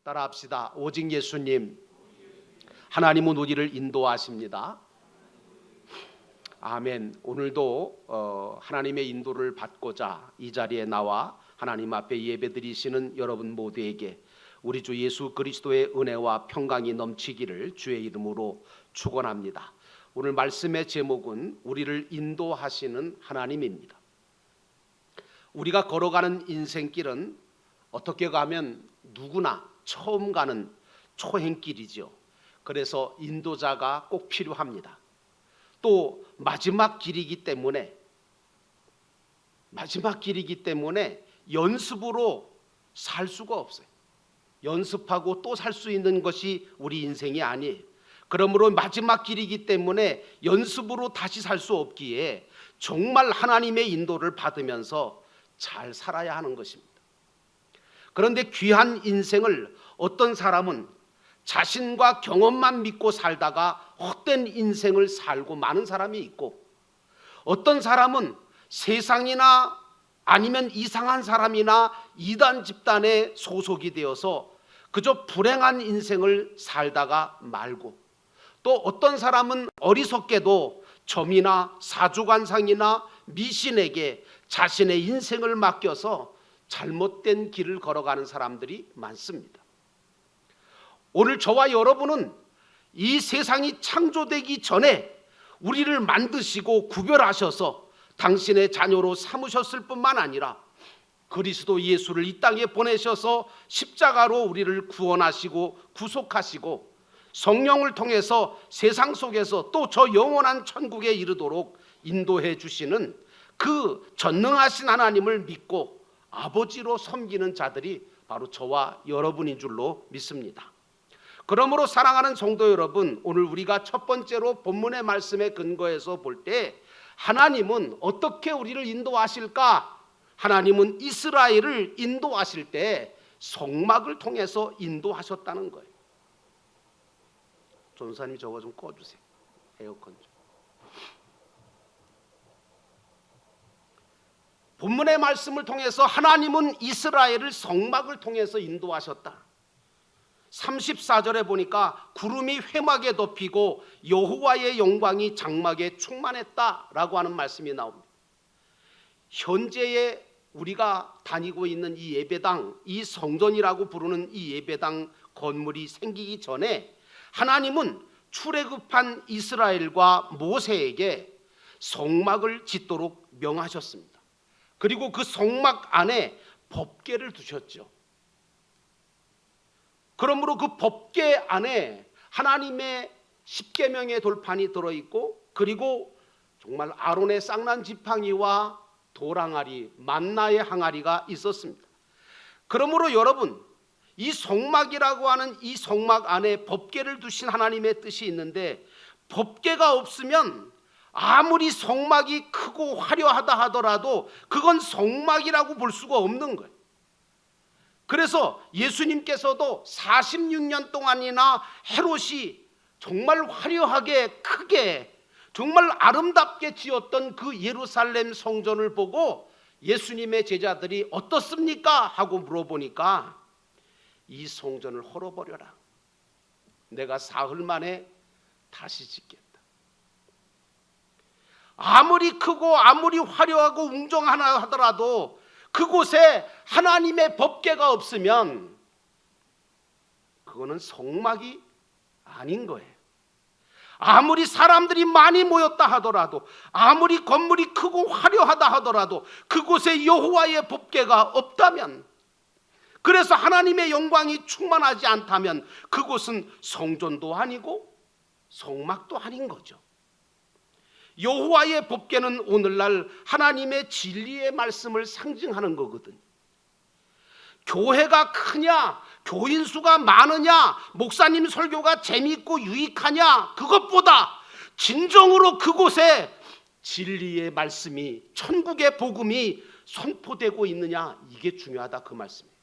따라합시다. 오직 예수님, 하나님은 우리를 인도하십니다. 아멘. 오늘도 하나님의 인도를 받고자 이 자리에 나와 하나님 앞에 예배드리시는 여러분 모두에게 우리 주 예수 그리스도의 은혜와 평강이 넘치기를 주의 이름으로 축원합니다. 오늘 말씀의 제목은 우리를 인도하시는 하나님입니다. 우리가 걸어가는 인생길은 어떻게 가면 누구나 처음 가는 초행길이죠. 그래서 인도자가 꼭 필요합니다. 또 마지막 길이기 때문에 연습으로 살 수가 없어요. 연습하고 또 살 수 있는 것이 우리 인생이 아니에요. 그러므로 마지막 길이기 때문에 연습으로 다시 살 수 없기에 정말 하나님의 인도를 받으면서 잘 살아야 하는 것입니다. 그런데 귀한 인생을 어떤 사람은 자신과 경험만 믿고 살다가 헛된 인생을 살고 많은 사람이 있고, 어떤 사람은 세상이나 아니면 이상한 사람이나 이단 집단에 소속이 되어서 그저 불행한 인생을 살다가 말고, 또 어떤 사람은 어리석게도 점이나 사주관상이나 미신에게 자신의 인생을 맡겨서 잘못된 길을 걸어가는 사람들이 많습니다. 오늘 저와 여러분은 이 세상이 창조되기 전에 우리를 만드시고 구별하셔서 당신의 자녀로 삼으셨을 뿐만 아니라 그리스도 예수를 이 땅에 보내셔서 십자가로 우리를 구원하시고 구속하시고 성령을 통해서 세상 속에서 또 저 영원한 천국에 이르도록 인도해 주시는 그 전능하신 하나님을 믿고 아버지로 섬기는 자들이 바로 저와 여러분인 줄로 믿습니다. 그러므로 사랑하는 성도 여러분, 오늘 우리가 첫 번째로 본문의 말씀에 근거해서 볼 때 하나님은 어떻게 우리를 인도하실까? 하나님은 이스라엘을 인도하실 때 성막을 통해서 인도하셨다는 거예요. 전사님 저거 좀 꺼주세요. 에어컨 좀. 본문의 말씀을 통해서 하나님은 이스라엘을 성막을 통해서 인도하셨다. 34절에 보니까 구름이 회막에 덮이고 여호와의 영광이 장막에 충만했다라고 하는 말씀이 나옵니다. 현재의 우리가 다니고 있는 이 예배당, 이 성전이라고 부르는 이 예배당 건물이 생기기 전에 하나님은 출애굽한 이스라엘과 모세에게 성막을 짓도록 명하셨습니다. 그리고 그 성막 안에 법궤를 두셨죠. 그러므로 그 법궤 안에 하나님의 십계명의 돌판이 들어있고, 그리고 정말 아론의 쌍난 지팡이와 돌항아리, 만나의 항아리가 있었습니다. 그러므로 여러분, 이 성막이라고 하는 이 성막 안에 법궤를 두신 하나님의 뜻이 있는데, 법궤가 없으면 아무리 성막이 크고 화려하다 하더라도 그건 성막이라고 볼 수가 없는 거예요. 그래서 예수님께서도 46년 동안이나 헤롯이 정말 화려하게 크게 정말 아름답게 지었던 그 예루살렘 성전을 보고 예수님의 제자들이 어떻습니까? 하고 물어보니까 이 성전을 헐어버려라. 내가 사흘 만에 다시 짓겠다. 아무리 크고 아무리 화려하고 웅장하나 하더라도 그곳에 하나님의 법궤가 없으면 그거는 성막이 아닌 거예요. 아무리 사람들이 많이 모였다 하더라도, 아무리 건물이 크고 화려하다 하더라도 그곳에 여호와의 법궤가 없다면, 그래서 하나님의 영광이 충만하지 않다면 그곳은 성전도 아니고 성막도 아닌 거죠. 여호와의 법궤는 오늘날 하나님의 진리의 말씀을 상징하는 거거든요. 교회가 크냐, 교인 수가 많으냐, 목사님 설교가 재미있고 유익하냐, 그것보다 진정으로 그곳에 진리의 말씀이, 천국의 복음이 선포되고 있느냐, 이게 중요하다, 그 말씀이에요.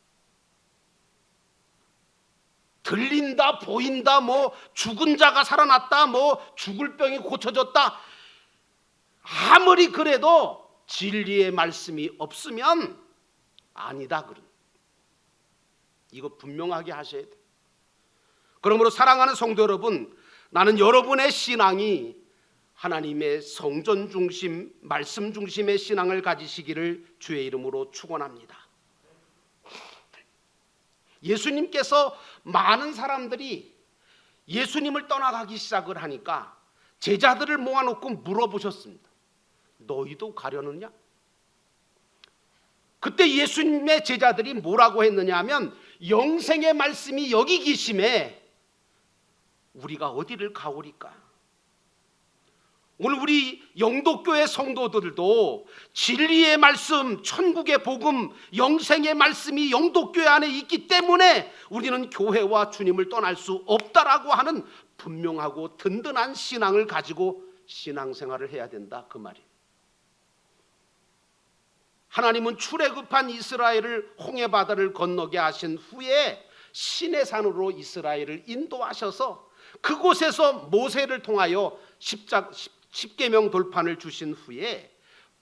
들린다, 보인다, 뭐 죽은 자가 살아났다, 뭐 죽을 병이 고쳐졌다, 아무리 그래도 진리의 말씀이 없으면 아니다 그런. 이거 분명하게 하셔야 돼요. 그러므로 사랑하는 성도 여러분, 나는 여러분의 신앙이 하나님의 성전 중심, 말씀 중심의 신앙을 가지시기를 주의 이름으로 축원합니다. 예수님께서 많은 사람들이 예수님을 떠나가기 시작을 하니까 제자들을 모아놓고 물어보셨습니다. 너희도 가려느냐? 그때 예수님의 제자들이 뭐라고 했느냐 하면, 영생의 말씀이 여기 계심에 우리가 어디를 가오리까? 오늘 우리 영도교회 성도들도 진리의 말씀, 천국의 복음, 영생의 말씀이 영도교회 안에 있기 때문에 우리는 교회와 주님을 떠날 수 없다라고 하는 분명하고 든든한 신앙을 가지고 신앙생활을 해야 된다, 그 말이에요. 하나님은 출애굽한 이스라엘을 홍해바다를 건너게 하신 후에 시내산으로 이스라엘을 인도하셔서 그곳에서 모세를 통하여 십계명 돌판을 주신 후에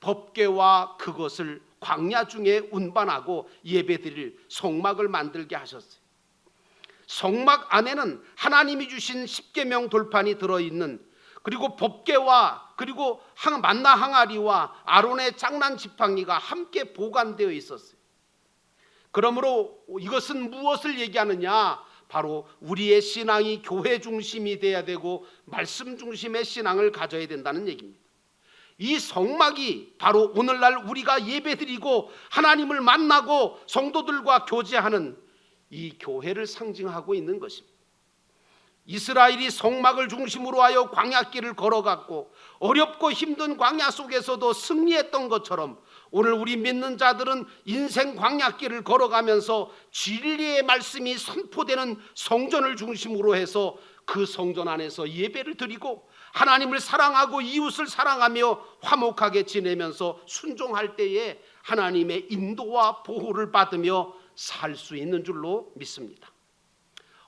법궤와 그것을 광야 중에 운반하고 예배드릴 성막을 만들게 하셨어요. 성막 안에는 하나님이 주신 십계명 돌판이 들어있는, 그리고 법궤와 그리고 만나 항아리와 아론의 장난 지팡이가 함께 보관되어 있었어요. 그러므로 이것은 무엇을 얘기하느냐? 바로 우리의 신앙이 교회 중심이 돼야 되고 말씀 중심의 신앙을 가져야 된다는 얘기입니다. 이 성막이 바로 오늘날 우리가 예배드리고 하나님을 만나고 성도들과 교제하는 이 교회를 상징하고 있는 것입니다. 이스라엘이 성막을 중심으로 하여 광야길을 걸어갔고 어렵고 힘든 광야 속에서도 승리했던 것처럼, 오늘 우리 믿는 자들은 인생 광야길을 걸어가면서 진리의 말씀이 선포되는 성전을 중심으로 해서 그 성전 안에서 예배를 드리고 하나님을 사랑하고 이웃을 사랑하며 화목하게 지내면서 순종할 때에 하나님의 인도와 보호를 받으며 살 수 있는 줄로 믿습니다.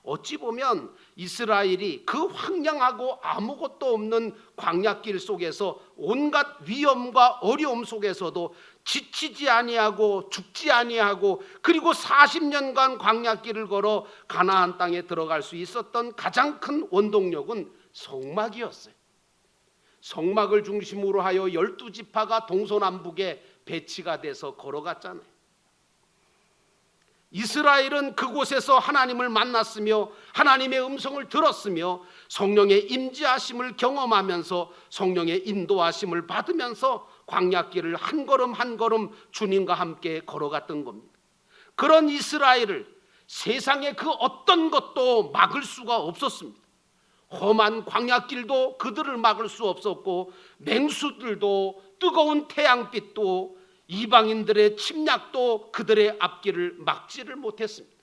어찌 보면 이스라엘이 그 황량하고 아무것도 없는 광야길 속에서 온갖 위험과 어려움 속에서도 지치지 아니하고 죽지 아니하고, 그리고 40년간 광야길을 걸어 가나안 땅에 들어갈 수 있었던 가장 큰 원동력은 성막이었어요. 성막을 중심으로 하여 12지파가 동서남북에 배치가 돼서 걸어갔잖아요. 이스라엘은 그곳에서 하나님을 만났으며 하나님의 음성을 들었으며 성령의 임재하심을 경험하면서 성령의 인도하심을 받으면서 광야길을 한 걸음 한 걸음 주님과 함께 걸어갔던 겁니다. 그런 이스라엘을 세상의 그 어떤 것도 막을 수가 없었습니다. 험한 광야길도 그들을 막을 수 없었고, 맹수들도 뜨거운 태양빛도 이방인들의 침략도 그들의 앞길을 막지를 못했습니다.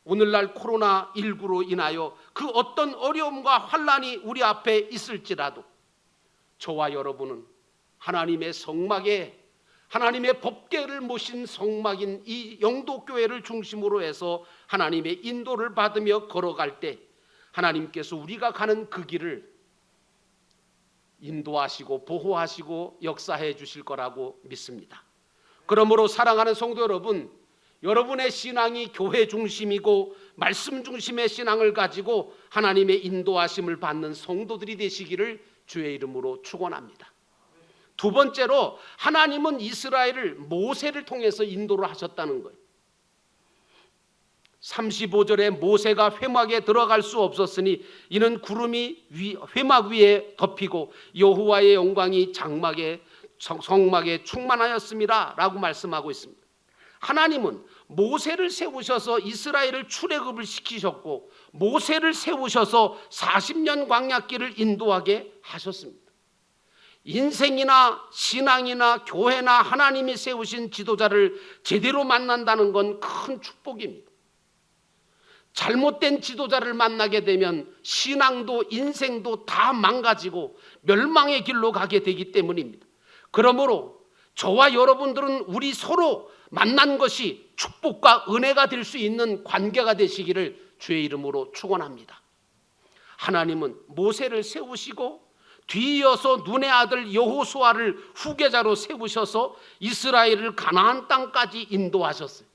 오늘날 코로나19로 인하여 그 어떤 어려움과 환난이 우리 앞에 있을지라도 저와 여러분은 하나님의 성막에, 하나님의 법궤를 모신 성막인 이 영도교회를 중심으로 해서 하나님의 인도를 받으며 걸어갈 때 하나님께서 우리가 가는 그 길을 인도하시고 보호하시고 역사해 주실 거라고 믿습니다. 그러므로 사랑하는 성도 여러분, 여러분의 신앙이 교회 중심이고 말씀 중심의 신앙을 가지고 하나님의 인도하심을 받는 성도들이 되시기를 주의 이름으로 축원합니다. 두 번째로, 하나님은 이스라엘을 모세를 통해서 인도를 하셨다는 거예요. 35절에 모세가 회막에 들어갈 수 없었으니 이는 구름이 회막 위에 덮이고 여호와의 영광이 성막에 충만하였습니다 라고 말씀하고 있습니다. 하나님은 모세를 세우셔서 이스라엘을 출애굽을 시키셨고, 모세를 세우셔서 40년 광야길을 인도하게 하셨습니다. 인생이나 신앙이나 교회나 하나님이 세우신 지도자를 제대로 만난다는 건 큰 축복입니다. 잘못된 지도자를 만나게 되면 신앙도 인생도 다 망가지고 멸망의 길로 가게 되기 때문입니다. 그러므로 저와 여러분들은 우리 서로 만난 것이 축복과 은혜가 될 수 있는 관계가 되시기를 주의 이름으로 축원합니다. 하나님은 모세를 세우시고 뒤이어서 눈의 아들 여호수아를 후계자로 세우셔서 이스라엘을 가나안 땅까지 인도하셨어요.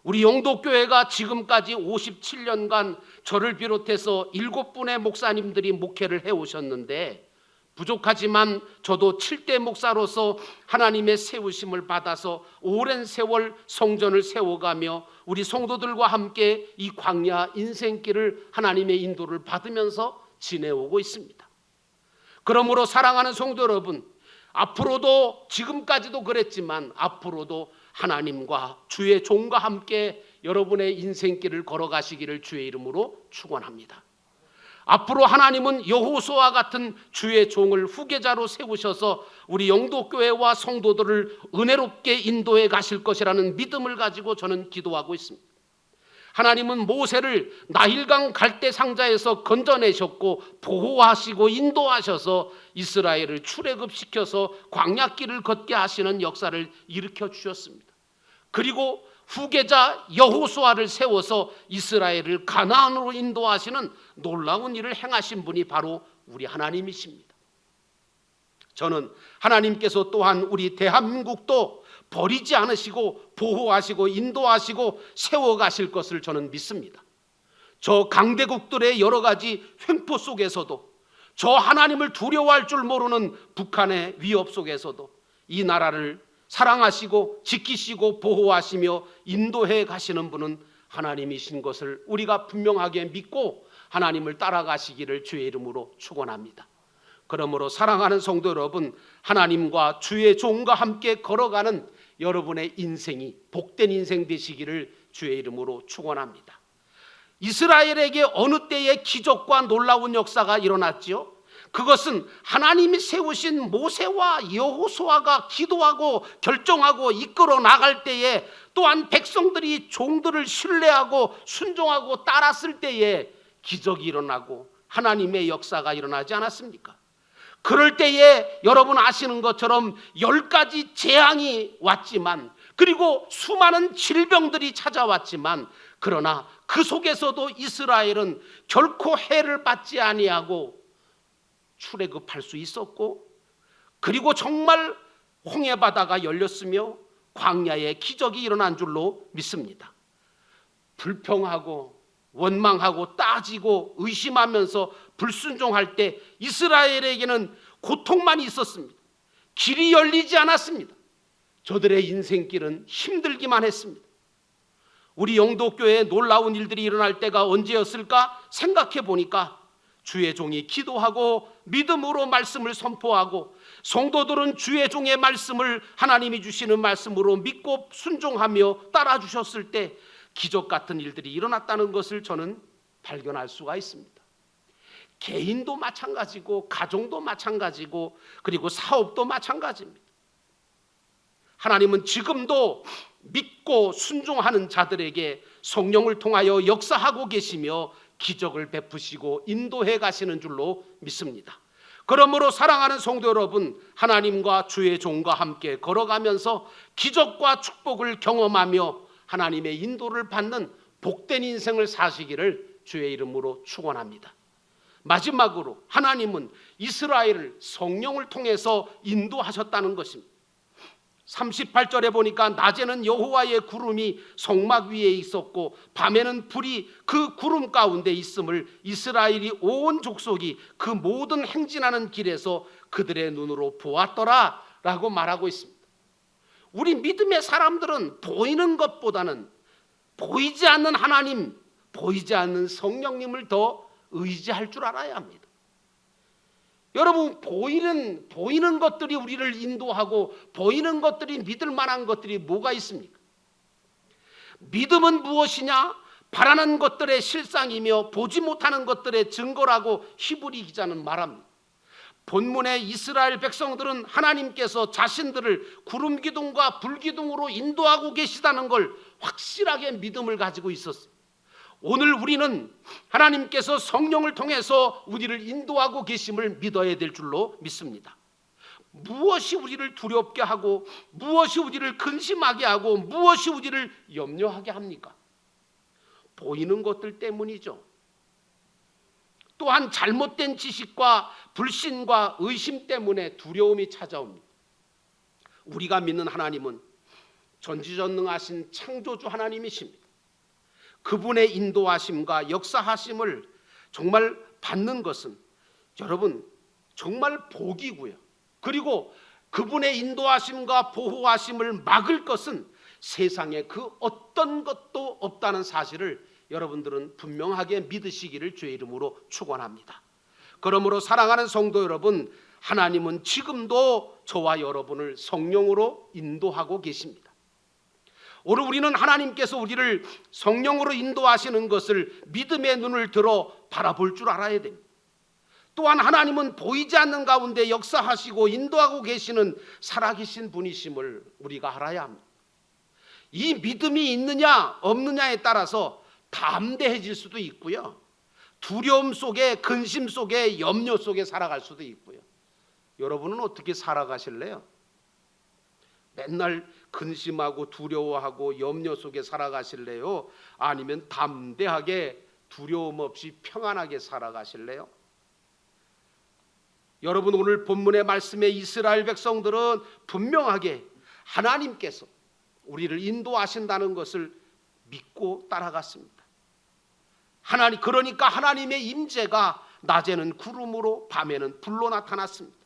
우리 영도교회가 지금까지 57년간 저를 비롯해서 7분의 목사님들이 목회를 해오셨는데, 부족하지만 저도 7대 목사로서 하나님의 세우심을 받아서 오랜 세월 성전을 세워가며 우리 성도들과 함께 이 광야 인생길을 하나님의 인도를 받으면서 지내오고 있습니다. 그러므로 사랑하는 성도 여러분, 앞으로도, 지금까지도 그랬지만 앞으로도 하나님과 주의 종과 함께 여러분의 인생길을 걸어가시기를 주의 이름으로 축원합니다. 앞으로 하나님은 여호수아와 같은 주의 종을 후계자로 세우셔서 우리 영도교회와 성도들을 은혜롭게 인도해 가실 것이라는 믿음을 가지고 저는 기도하고 있습니다. 하나님은 모세를 나일강 갈대 상자에서 건져내셨고 보호하시고 인도하셔서 이스라엘을 출애굽시켜서 광야길을 걷게 하시는 역사를 일으켜 주셨습니다. 그리고 후계자 여호수아를 세워서 이스라엘을 가나안으로 인도하시는 놀라운 일을 행하신 분이 바로 우리 하나님이십니다. 저는 하나님께서 또한 우리 대한민국도 버리지 않으시고 보호하시고 인도하시고 세워가실 것을 저는 믿습니다. 저 강대국들의 여러 가지 횡포 속에서도, 저 하나님을 두려워할 줄 모르는 북한의 위협 속에서도 이 나라를 사랑하시고 지키시고 보호하시며 인도해 가시는 분은 하나님이신 것을 우리가 분명하게 믿고 하나님을 따라가시기를 주의 이름으로 축원합니다. 그러므로 사랑하는 성도 여러분, 하나님과 주의 종과 함께 걸어가는 여러분의 인생이 복된 인생 되시기를 주의 이름으로 축원합니다. 이스라엘에게 어느 때에 기적과 놀라운 역사가 일어났지요? 그것은 하나님이 세우신 모세와 여호수아가 기도하고 결정하고 이끌어 나갈 때에, 또한 백성들이 종들을 신뢰하고 순종하고 따랐을 때에 기적이 일어나고 하나님의 역사가 일어나지 않았습니까? 그럴 때에 여러분 아시는 것처럼 10가지 재앙이 왔지만, 그리고 수많은 질병들이 찾아왔지만, 그러나 그 속에서도 이스라엘은 결코 해를 받지 아니하고 출애굽할 수 있었고, 그리고 정말 홍해바다가 열렸으며 광야에 기적이 일어난 줄로 믿습니다. 불평하고 원망하고 따지고 의심하면서 불순종할 때 이스라엘에게는 고통만 있었습니다. 길이 열리지 않았습니다. 저들의 인생길은 힘들기만 했습니다. 우리 영도교회에 놀라운 일들이 일어날 때가 언제였을까 생각해 보니까, 주의 종이 기도하고 믿음으로 말씀을 선포하고 성도들은 주의 종의 말씀을 하나님이 주시는 말씀으로 믿고 순종하며 따라주셨을 때 기적 같은 일들이 일어났다는 것을 저는 발견할 수가 있습니다. 개인도 마찬가지고 가정도 마찬가지고 그리고 사업도 마찬가지입니다. 하나님은 지금도 믿고 순종하는 자들에게 성령을 통하여 역사하고 계시며 기적을 베푸시고 인도해 가시는 줄로 믿습니다. 그러므로 사랑하는 성도 여러분, 하나님과 주의 종과 함께 걸어가면서 기적과 축복을 경험하며 하나님의 인도를 받는 복된 인생을 사시기를 주의 이름으로 축원합니다. 마지막으로 하나님은 이스라엘을 성령을 통해서 인도하셨다는 것입니다. 38절에 보니까 낮에는 여호와의 구름이 성막 위에 있었고 밤에는 불이 그 구름 가운데 있음을 이스라엘이 온 족속이 그 모든 행진하는 길에서 그들의 눈으로 보았더라 라고 말하고 있습니다. 우리 믿음의 사람들은 보이는 것보다는 보이지 않는 하나님, 보이지 않는 성령님을 더 의지할 줄 알아야 합니다. 여러분, 보이는 것들이 우리를 인도하고 보이는 것들이 믿을 만한 것들이 뭐가 있습니까? 믿음은 무엇이냐? 바라는 것들의 실상이며 보지 못하는 것들의 증거라고 히브리 기자는 말합니다. 본문의 이스라엘 백성들은 하나님께서 자신들을 구름 기둥과 불 기둥으로 인도하고 계시다는 걸 확실하게 믿음을 가지고 있었어요. 오늘 우리는 하나님께서 성령을 통해서 우리를 인도하고 계심을 믿어야 될 줄로 믿습니다. 무엇이 우리를 두렵게 하고 무엇이 우리를 근심하게 하고 무엇이 우리를 염려하게 합니까? 보이는 것들 때문이죠. 또한 잘못된 지식과 불신과 의심 때문에 두려움이 찾아옵니다. 우리가 믿는 하나님은 전지전능하신 창조주 하나님이십니다. 그분의 인도하심과 역사하심을 정말 받는 것은 여러분 정말 복이고요. 그리고 그분의 인도하심과 보호하심을 막을 것은 세상에 그 어떤 것도 없다는 사실을 여러분들은 분명하게 믿으시기를 주의 이름으로 축원합니다. 그러므로 사랑하는 성도 여러분, 하나님은 지금도 저와 여러분을 성령으로 인도하고 계십니다. 오늘 우리는 하나님께서 우리를 성령으로 인도하시는 것을 믿음의 눈을 들어 바라볼 줄 알아야 됩니다. 또한 하나님은 보이지 않는 가운데 역사하시고 인도하고 계시는 살아계신 분이심을 우리가 알아야 합니다. 이 믿음이 있느냐 없느냐에 따라서 담대해질 수도 있고요, 두려움 속에, 근심 속에, 염려 속에 살아갈 수도 있고요. 여러분은 어떻게 살아가실래요? 맨날 근심하고 두려워하고 염려 속에 살아가실래요? 아니면 담대하게 두려움 없이 평안하게 살아가실래요? 여러분, 오늘 본문의 말씀에 이스라엘 백성들은 분명하게 하나님께서 우리를 인도하신다는 것을 믿고 따라갔습니다. 그러니까 하나님의 임재가 낮에는 구름으로 밤에는 불로 나타났습니다.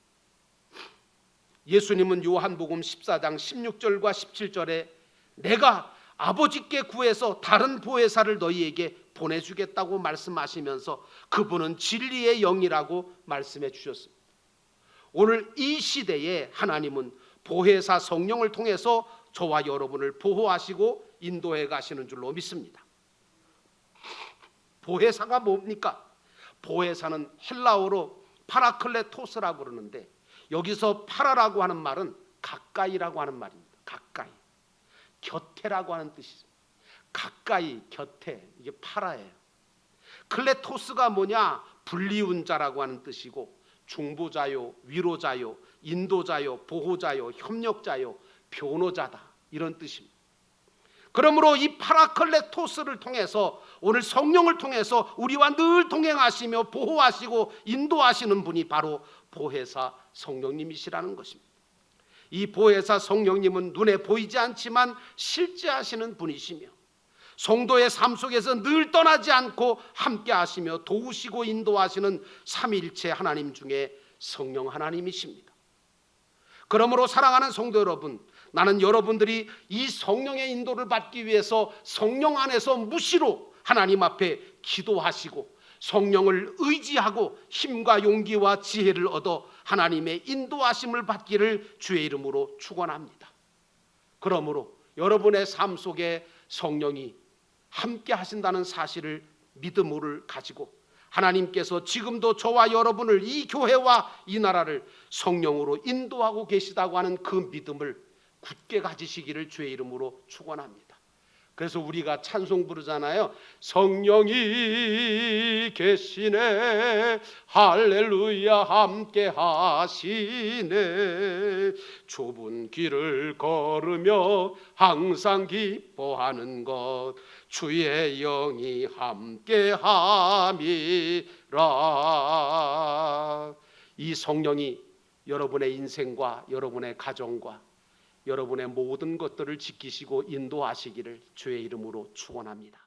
예수님은 요한복음 14장 16절과 17절에 내가 아버지께 구해서 다른 보혜사를 너희에게 보내주겠다고 말씀하시면서 그분은 진리의 영이라고 말씀해 주셨습니다. 오늘 이 시대에 하나님은 보혜사 성령을 통해서 저와 여러분을 보호하시고 인도해 가시는 줄로 믿습니다. 보혜사가 뭡니까? 보혜사는 헬라어로 파라클레토스라고 그러는데, 여기서 파라라고 하는 말은 가까이라고 하는 말입니다. 가까이, 곁에라고 하는 뜻이죠. 가까이, 곁에, 이게 파라예요. 클레토스가 뭐냐? 불리운 자라고 하는 뜻이고, 중보자요, 위로자요, 인도자요, 보호자요, 협력자요, 변호자다, 이런 뜻입니다. 그러므로 이 파라클레토스를 통해서, 오늘 성령을 통해서 우리와 늘 동행하시며 보호하시고 인도하시는 분이 바로 보혜사 성령님이시라는 것입니다. 이 보혜사 성령님은 눈에 보이지 않지만 실제 하시는 분이시며, 성도의 삶 속에서 늘 떠나지 않고 함께 하시며 도우시고 인도하시는 삼위일체 하나님 중에 성령 하나님이십니다. 그러므로 사랑하는 성도 여러분, 나는 여러분들이 이 성령의 인도를 받기 위해서 성령 안에서 무시로 하나님 앞에 기도하시고 성령을 의지하고 힘과 용기와 지혜를 얻어 하나님의 인도하심을 받기를 주의 이름으로 축원합니다. 그러므로 여러분의 삶 속에 성령이 함께 하신다는 사실을 믿음을 가지고 하나님께서 지금도 저와 여러분을, 이 교회와 이 나라를 성령으로 인도하고 계시다고 하는 그 믿음을 굳게 가지시기를 주의 이름으로 축원합니다. 그래서 우리가 찬송 부르잖아요. 성령이 계시네, 할렐루야, 함께 하시네, 좁은 길을 걸으며 항상 기뻐하는 것 주의 영이 함께 함이라. 이 성령이 여러분의 인생과 여러분의 가정과 여러분의 모든 것들을 지키시고 인도하시기를 주의 이름으로 축원합니다.